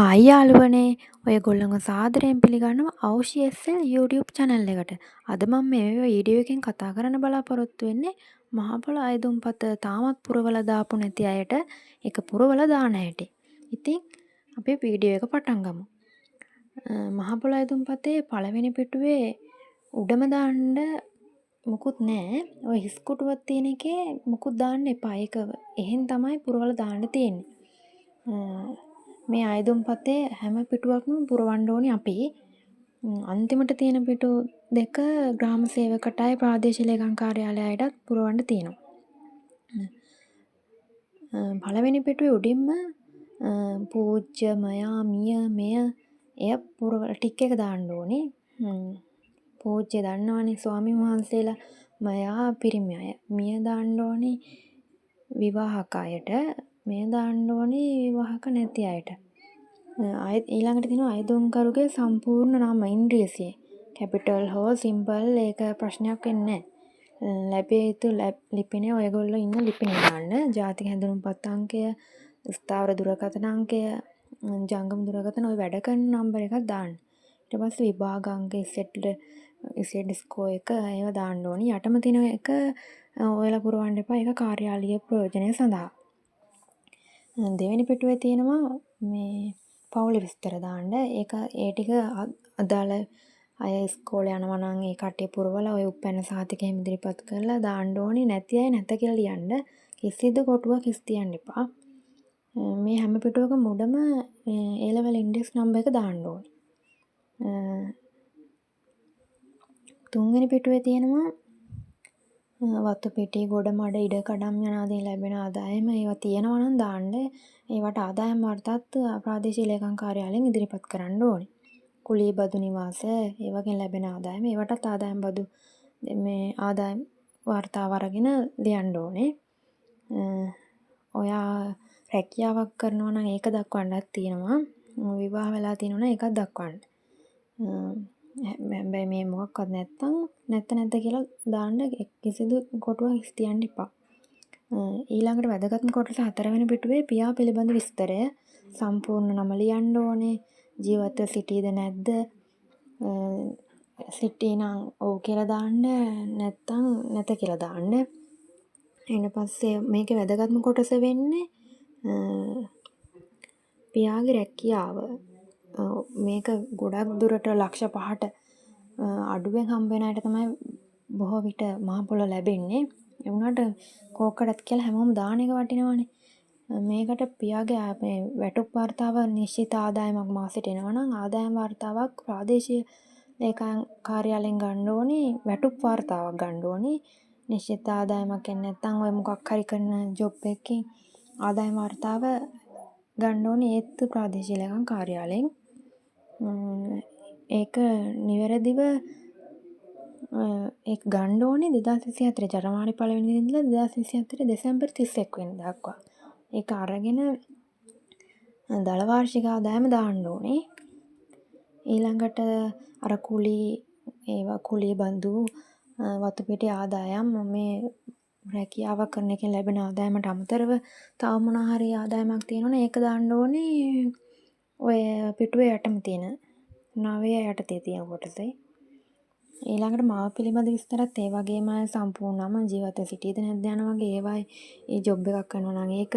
Hi යාළුවනේ ඔයගොල්ලන්ව සාදරයෙන් පිළිගන්නවා අවුෂි YouTube channel එකට. අද මම මේ වීඩියෝ එකෙන් කතා කරන්න බලාපොරොත්තු වෙන්නේ මහ පොළොව අයදුම්පත තාමත් පුරවලා දාපු නැති අයට ඒක පුරවලා දාන හැටි. ඉතින් අපි වීඩියෝ එක පටන් ගමු. මහ පොළොව අයදුම්පතේ පළවෙනි පිටුවේ උඩම දාන්න මුකුත් නැහැ. ඔය හිස් කුටුවක් තියෙන එකේ මුකුත් දාන්න එපා. ඒක එහෙන් තමයි පුරවලා දාන්න තියෙන්නේ. මේ අයදුම්පතේ හැම පිටුවක්ම පුරවන්න ඕනේ අපි. අන්තිමට තියෙන පිටු දෙක ග්‍රාම සේවකටයි ප්‍රාදේශීය ලේකම් කාර්යාලයටත් පුරවන්න තියෙනවා. පළවෙනි පිටුවේ උඩින්ම පූජ්‍ය මයා මිය මෙය එය ටික් එක දාන්න ඕනේ. පූජ්‍ය දන්නවනේ ස්වාමීන් වහන්සේලා මයා පිරිමි අය. මිය දාන්න ඕනේ විවාහක අයට. මෙය දාන්න ඕනේ විවාහක නැති අයට. ඊළඟට තියෙනවා අයදුම්කරුගේ සම්පූර්ණ නම ඉංග්‍රීසියෙන්. කැපිටල් හෝ සිම්පල් ඒක ප්‍රශ්නයක් වෙන්නේ නැහැ. ලැබිය යුතු ලිපිනේ ඔයගොල්ලෝ ඉන්න ලිපිනේ දාන්න. ජාතික හැඳුනුම්පත් අංකය, ස්ථාවර දුරකථන අංකය, ජංගම දුරකථන ඔය වැඩ කරන නම්බර් එකක් දාන්න. ඊට පස්සේ විභාග අංක ඉසෙට් ස්කෝර් එක ඒවා දාන්න ඕනි. යටම තියෙන එක ඔයාලා පුරවන්න එපා. ඒක කාර්යාලීය ප්‍රයෝජනය සඳහා. දෙවෙනි පිටුවේ තියෙනවා මේ පවුල විස්තර දාන්න. ඒක ඒ ටික අදාළ අය ඉස්කෝලේ යනවා නම් ඒ කට්ටිය පුරවලා ඔය උපැන්න සහතික එහෙම ඉදිරිපත් කරලා දාන්න ඕනේ. නැති අය නැත කියලා ලියන්න. කිසිද කොටුවක් හිස් තියන්න එපා. මේ හැම පිටුවකම උඩම A level index number එක දාන්න ඕනේ. තුන්වෙනි පිටුවේ තියෙනවා වතු පිටි ගොඩ මඩ ඉඩ කඩම් යනාදී ලැබෙන ආදායම ඒවා තියෙනවා නම් දාන්න. ඒවට ආදායම් වර්තත් ප්‍රාදේශීය ලේකම් කාර්යාලයෙන් ඉදිරිපත් කරන්න ඕනේ. කුලී බදු නිවාස ඒවගෙන් ලැබෙන ආදායම ඒවටත් ආදායම් බදු මේ ආදායම් වර්තාව අරගෙන ලියන්න ඕනේ. ඔයා රැකියාවක් කරනවා නම් ඒක දක්වන්නත් තියෙනවා. විවාහ වෙලා තියෙනවා නම් ඒකත් දක්වන්න. හැබැයි මේ මොකක්වත් නැත්තම් නැත්ත කියලා දාන්න කිසිදු කොටුවක් හිස් තියන්න එපා. ඊළඟට වැදගත්ම කොටස 4 වෙනි පිටුවේ පියා පිළිබඳ විස්තරය සම්පූර්ණ නම ලියන්න ඕනේ. ජීවත්ව සිටීද නැද්ද? සිටීනම් ඔව් කියලා දාන්න නැත්නම් නැත කියලා දාන්න. ඊට පස්සේ මේකේ වැදගත්ම කොටස වෙන්නේ පියාගේ රැකියාව. මේක ගොඩක් දුරට ලක්ෂ 5ට අඩුවෙන් හම්බ වෙන අයට තමයි බොහෝ විට මහ පොළොව ලැබෙන්නේ. ඒ වුණාට කෝකටත් කියලා හැමෝම දාන එක වටිනවනේ. මේකට පියාගේ මේ වැටුප් වර්තාව නිශ්චිත ආදායමක් මාසෙට එනවා නම් ආදායම් වර්තාවක් ප්‍රාදේශීය ලේකම් කාර්යාලයෙන් ගන්න ඕනේ. වැටුප් වර්තාවක් ගන්න ඕනේ. නිශ්චිත ආදායමක් එන්නේ නැත්නම් ඔය මොකක් හරි කරන ජොබ් එකකින් ආදායම් වර්තාව ගන්න ඕනේ ඒත් ප්‍රාදේශීය ලේකම් කාර්යාලයෙන්. ඒක නිවැරදිව ඒක ගන්න ඕනේ 2024 ජනවාරි 1 වෙනිදා ඉඳලා 2024 දෙසැම්බර් 31 වෙනිදා දක්වා. ඒක අරගෙන දළ වාර්ෂික ආදායම දාන්න ඕනේ. ඊළඟට අර කුලී බඳු වතු පිටි ආදායම් මේ රැකියාව කරන එකෙන් ලැබෙන ආදායමට අමතරව තව මොනවා හරි ආදායමක් තියෙනවනේ ඒක දාන්න ඕනේ ඔය පිටුවේ යටම තියෙන 9 යටතේ තියෙන කොටසේ. ඊළඟට මාව පිළිබඳ විස්තරත් ඒ වගේම සම්පූර්ණම ජීවිත සිටීද නැද්ද යන වගේ ඒවයි ඒ ජොබ් එකක් කරනවා නම් ඒක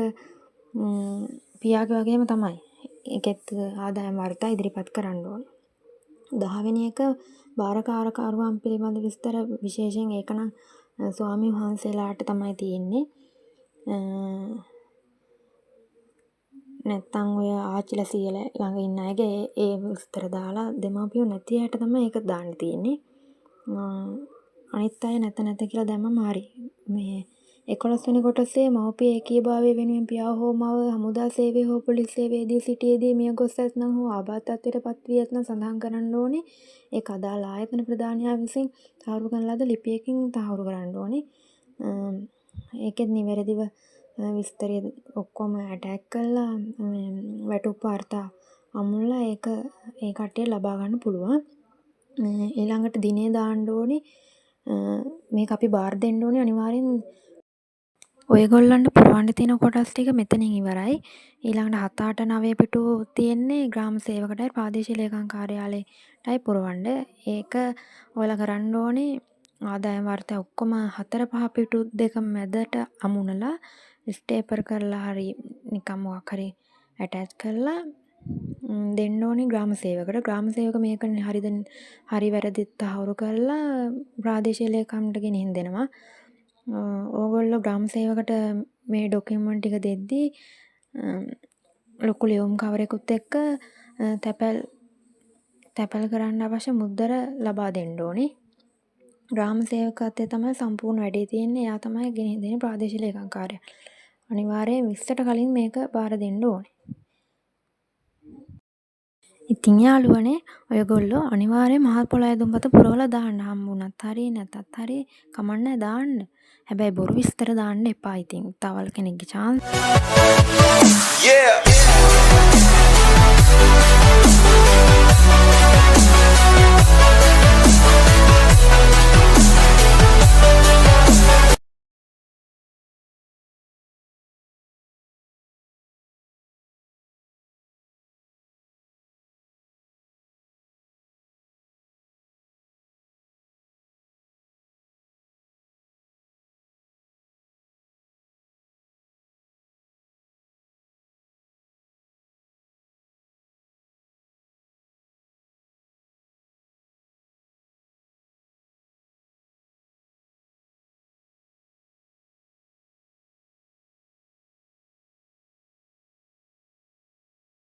පියාගේ වගේම තමයි. ඒකෙත් ආදායම් වර්තා ඉදිරිපත් කරන්න ඕනේ. 10 වෙනි එක බාරකාරකරුවන් පිළිබඳ විස්තර විශේෂයෙන් ඒක නම් ස්වාමීන් වහන්සේලාට තමයි තියෙන්නේ. නැත්තම් ඔය ආච්චිලා සීයලා ළඟ ඉන්න අයගේ ඒ විස්තර දාලා දෙමාපියෝ නැති අයට තමයි ඒක දාන්න තියෙන්නේ. අනිත් අය නැත කියලා දැම්මම හරි. මේ 11 වෙනි කොටසේ මව්පිය ඒකීභාවය වෙනුවෙන් පියා හෝ මව හමුදා සේවය හෝ පොලිස් සේවයේදී සිටියේදී මිය ගොස් ඇතනම් හෝ ආබාධ තත්ත්වයට පත් වී ඇතනම් සඳහන් කරන්න ඕනේ. ඒක අදාළ ආයතන ප්‍රධානියා විසින් තහවුරු කරන ලද ලිපියකින් තහවුරු කරන්න ඕනේ. ඒකෙත් නිවැරදිව විස්තරය ඔක්කොම ඇටැච් කරලා වැටුප් වාර්තා අමුල්ලා ඒක ඒ කට්ටිය ලබා ගන්න පුළුවන්. ඊළඟට දිනේ දාන්න ඕනේ. මේක අපි බාර දෙන්න ඕනේ අනිවාර්යෙන් ඔයගොල්ලන්ට පුරවන්න තියෙන කොටස් ටික මෙතනින් ඉවරයි. ඊළඟට 7, 8, 9 පිටු තියෙන්නේ ග්‍රාම සේවකටයි ප්‍රාදේශීය ලේකම් කාර්යාලයටයි පුරවන්න. ඒක ඔයාලා කරන්න ඕනේ ආදායම් වාර්තා ඔක්කොම 4, 5 පිටු දෙක මැදට අමුණලා ස්ටේපර් කරලා හරි නිකන් මොකක් හරි ඇටච් කරලා දෙන්න ඕනේ ග්‍රාම සේවකට. ග්‍රාම සේවක මේක හරි වැරදිත් තහවුරු කරලා ප්‍රාදේශීය ලේකම්ට ගෙනිහින් දෙනවා. ඕගොල්ලෝ ග්‍රාම සේවකට මේ ඩොකියුමන්ට් ටික දෙද්දී ලොකු ලියුම් කවරයකුත් එක්ක තැපැල් කරන්න අවශ්‍ය මුද්දර ලබා දෙන්න ඕනේ. ග්‍රාම සේවකත්වයේ තමයි සම්පූර්ණ වැඩේ තියෙන්නේ. එයා තමයි ගෙනිහින් දෙන්නේ ප්‍රාදේශීය ලේකම් කාර්යාලයට. අනිවාර්යයෙන් 20ට කලින් මේක බාර දෙන්න ඕනේ. ඉතින් යාළුවනේ ඔයගොල්ලෝ අනිවාර්යයෙන් මහත් පොළොව ඇදුම්පත පුරවලා දාන්න. හම්බුණත් හරි නැතත් හරි කමන්නේ දාන්න. හැබැයි බොරු විස්තර දාන්න එපා. ඉතින් තවල් කෙනෙක්ගේ chance. Yeah.